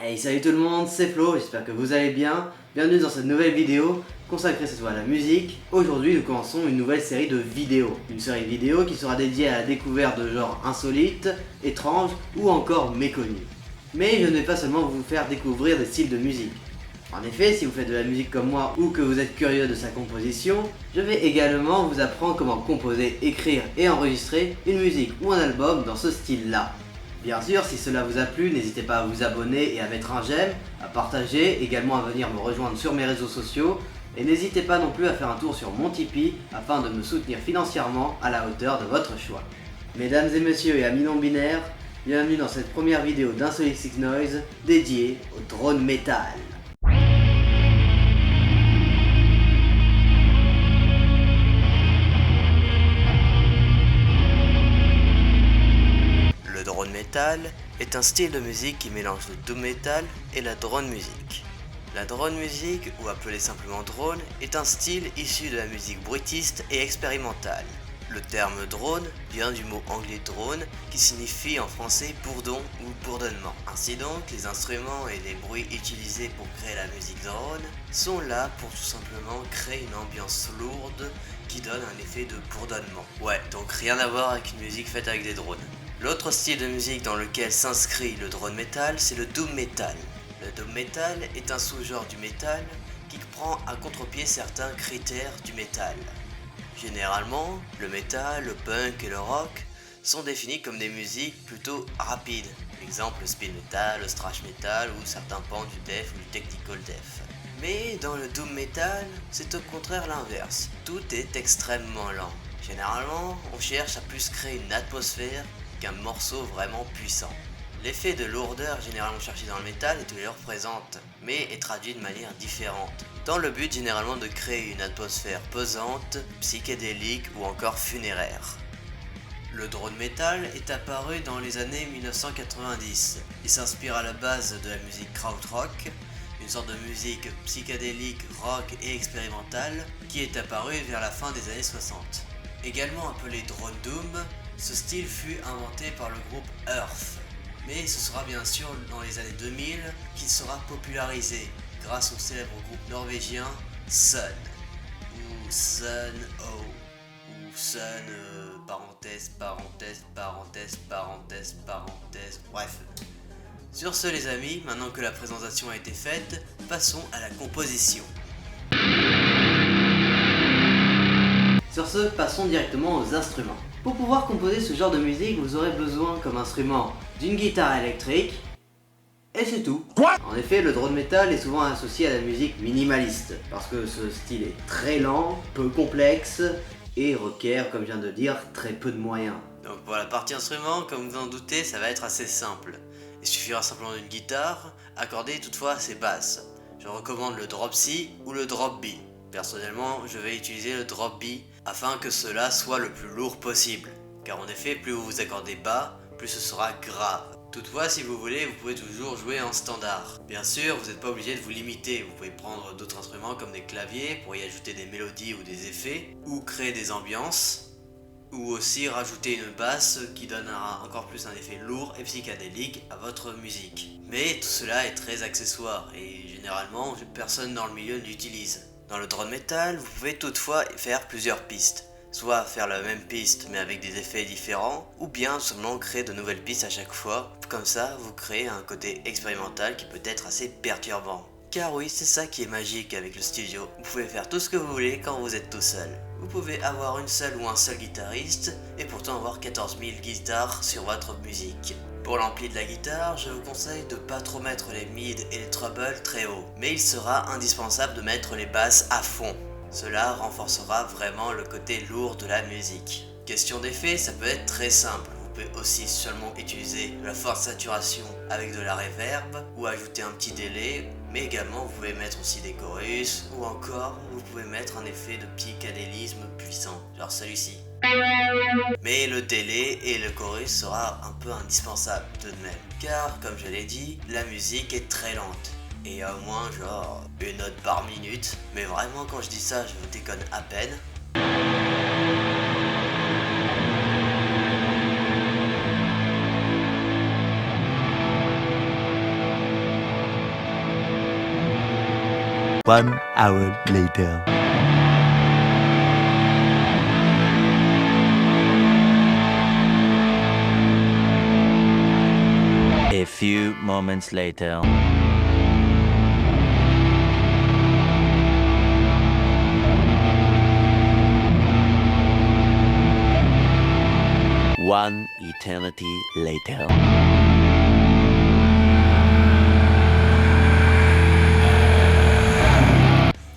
Hey, salut tout le monde, c'est Flo, j'espère que vous allez bien. Bienvenue dans cette nouvelle vidéo consacrée cette fois à la musique. Aujourd'hui nous commençons une nouvelle série de vidéos. Une série vidéo qui sera dédiée à la découverte de genres insolites, étranges ou encore méconnus. Mais je ne vais pas seulement vous faire découvrir des styles de musique. En effet, si vous faites de la musique comme moi ou que vous êtes curieux de sa composition, je vais également vous apprendre comment composer, écrire et enregistrer une musique ou un album dans ce style-là. Bien sûr, si cela vous a plu, n'hésitez pas à vous abonner et à mettre un j'aime, à partager, également à venir me rejoindre sur mes réseaux sociaux, et n'hésitez pas non plus à faire un tour sur mon Tipeee afin de me soutenir financièrement à la hauteur de votre choix. Mesdames et messieurs et amis non binaires, bienvenue dans cette première vidéo d'Insolite Six Noise dédiée au drone metal. Le drone metal est un style de musique qui mélange le doom metal et la drone music. La drone music, ou appelée simplement drone, est un style issu de la musique bruitiste et expérimentale. Le terme drone vient du mot anglais drone qui signifie en français bourdon ou bourdonnement. Ainsi donc, les instruments et les bruits utilisés pour créer la musique drone sont là pour tout simplement créer une ambiance lourde qui donne un effet de bourdonnement. Ouais, donc rien à voir avec une musique faite avec des drones. L'autre style de musique dans lequel s'inscrit le drone metal, c'est le doom metal. Le doom metal est un sous-genre du metal qui prend à contre-pied certains critères du metal. Généralement, le metal, le punk et le rock sont définis comme des musiques plutôt rapides. Exemple le speed metal, le thrash metal ou certains pans du death ou du technical death. Mais dans le doom metal, c'est au contraire l'inverse. Tout est extrêmement lent. Généralement, on cherche à plus créer une atmosphère qu'un morceau vraiment puissant. L'effet de lourdeur généralement cherché dans le métal est toujours présente, mais est traduit de manière différente, dans le but généralement de créer une atmosphère pesante, psychédélique ou encore funéraire. Le drone metal est apparu dans les années 1990. Il s'inspire à la base de la musique krautrock, une sorte de musique psychédélique, rock et expérimentale qui est apparue vers la fin des années 60. Également appelé drone doom, ce style fut inventé par le groupe Earth, mais ce sera bien sûr dans les années 2000 qu'il sera popularisé grâce au célèbre groupe norvégien Sun, ou Sun O, ou Sun parenthèse, bref. Sur ce les amis, maintenant que la présentation a été faite, passons à la composition. Sur ce, passons directement aux instruments. Pour pouvoir composer ce genre de musique, vous aurez besoin comme instrument d'une guitare électrique, et c'est tout. Quoi ? En effet, le drone metal est souvent associé à la musique minimaliste, parce que ce style est très lent, peu complexe, et requiert, comme je viens de dire, très peu de moyens. Donc pour la partie instrument, comme vous en doutez, ça va être assez simple. Il suffira simplement d'une guitare, accordée toutefois assez basse. Je recommande le drop C ou le drop B. Personnellement, je vais utiliser le drop B afin que cela soit le plus lourd possible. Car en effet, plus vous vous accordez bas, plus ce sera grave. Toutefois, si vous voulez, vous pouvez toujours jouer en standard. Bien sûr, vous n'êtes pas obligé de vous limiter. Vous pouvez prendre d'autres instruments comme des claviers pour y ajouter des mélodies ou des effets, ou créer des ambiances, ou aussi rajouter une basse qui donnera encore plus un effet lourd et psychédélique à votre musique. Mais tout cela est très accessoire et généralement, personne dans le milieu ne l'utilise. Dans le drone metal, vous pouvez toutefois faire plusieurs pistes. Soit faire la même piste mais avec des effets différents, ou bien seulement créer de nouvelles pistes à chaque fois. Comme ça, vous créez un côté expérimental qui peut être assez perturbant. Car oui, c'est ça qui est magique avec le studio. Vous pouvez faire tout ce que vous voulez quand vous êtes tout seul. Vous pouvez avoir une seule ou un seul guitariste, et pourtant avoir 14 000 guitares sur votre musique. Pour l'ampli de la guitare, je vous conseille de pas trop mettre les mids et les trebles très haut, mais il sera indispensable de mettre les basses à fond. Cela renforcera vraiment le côté lourd de la musique. Question d'effet, ça peut être très simple. Vous pouvez aussi seulement utiliser de la forte saturation avec de la reverb ou ajouter un petit délai, mais également vous pouvez mettre aussi des chorus ou encore vous pouvez mettre un effet de psychédélisme puissant, genre celui-ci. Mais le délai et le chorus sera un peu indispensable tout de même, car comme je l'ai dit, la musique est très lente. Et il y a au moins genre une note par minute, mais vraiment quand je dis ça, je vous déconne à peine. 1 hour later. A few moments later. One eternity later.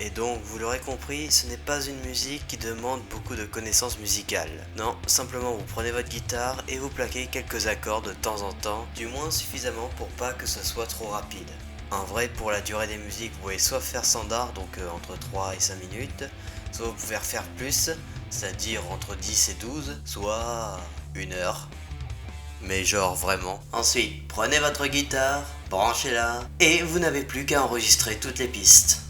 Et donc, vous l'aurez compris, ce n'est pas une musique qui demande beaucoup de connaissances musicales. Non, simplement vous prenez votre guitare et vous plaquez quelques accords de temps en temps, du moins suffisamment pour pas que ce soit trop rapide. En vrai, pour la durée des musiques, vous pouvez soit faire standard, donc entre 3 et 5 minutes, soit vous pouvez refaire plus, c'est-à-dire entre 10 et 12, soit 1 heure. Mais genre vraiment. Ensuite, prenez votre guitare, branchez-la, et vous n'avez plus qu'à enregistrer toutes les pistes.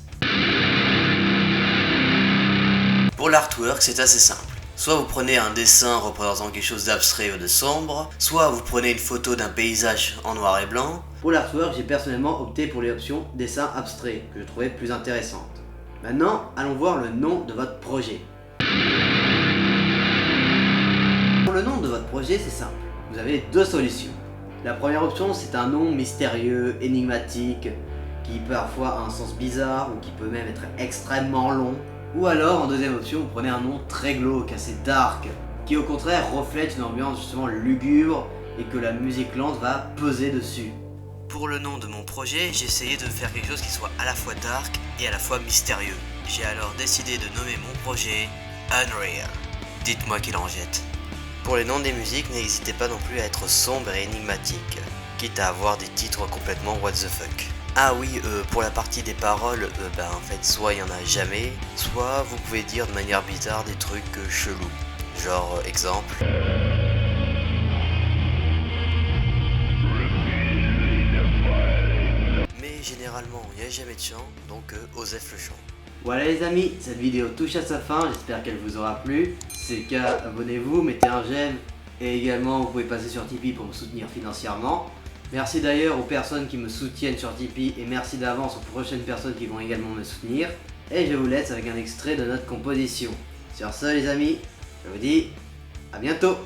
Pour l'artwork, c'est assez simple. Soit vous prenez un dessin représentant quelque chose d'abstrait ou de sombre, soit vous prenez une photo d'un paysage en noir et blanc. Pour l'artwork, j'ai personnellement opté pour les options dessin abstrait, que je trouvais plus intéressantes. Maintenant, allons voir le nom de votre projet. Pour le nom de votre projet, c'est simple. Vous avez deux solutions. La première option, c'est un nom mystérieux, énigmatique, qui parfois a un sens bizarre ou qui peut même être extrêmement long. Ou alors, en deuxième option, vous prenez un nom très glauque, assez dark, qui au contraire reflète une ambiance justement lugubre et que la musique lente va peser dessus. Pour le nom de mon projet, j'ai essayé de faire quelque chose qui soit à la fois dark et à la fois mystérieux. J'ai alors décidé de nommer mon projet Unreal. Dites-moi qu'il en jette. Pour les noms des musiques, n'hésitez pas non plus à être sombre et énigmatique, quitte à avoir des titres complètement what the fuck. Ah oui, pour la partie des paroles, en fait, soit il y en a jamais, soit vous pouvez dire de manière bizarre des trucs chelous. Genre, exemple. Mais généralement, il n'y a jamais de chant, donc Osef le chant. Voilà les amis, cette vidéo touche à sa fin, j'espère qu'elle vous aura plu. Si c'est le cas, abonnez-vous, mettez un j'aime, et également vous pouvez passer sur Tipeee pour me soutenir financièrement. Merci d'ailleurs aux personnes qui me soutiennent sur Tipeee et merci d'avance aux prochaines personnes qui vont également me soutenir. Et je vous laisse avec un extrait de notre composition. Sur ce les amis, je vous dis à bientôt.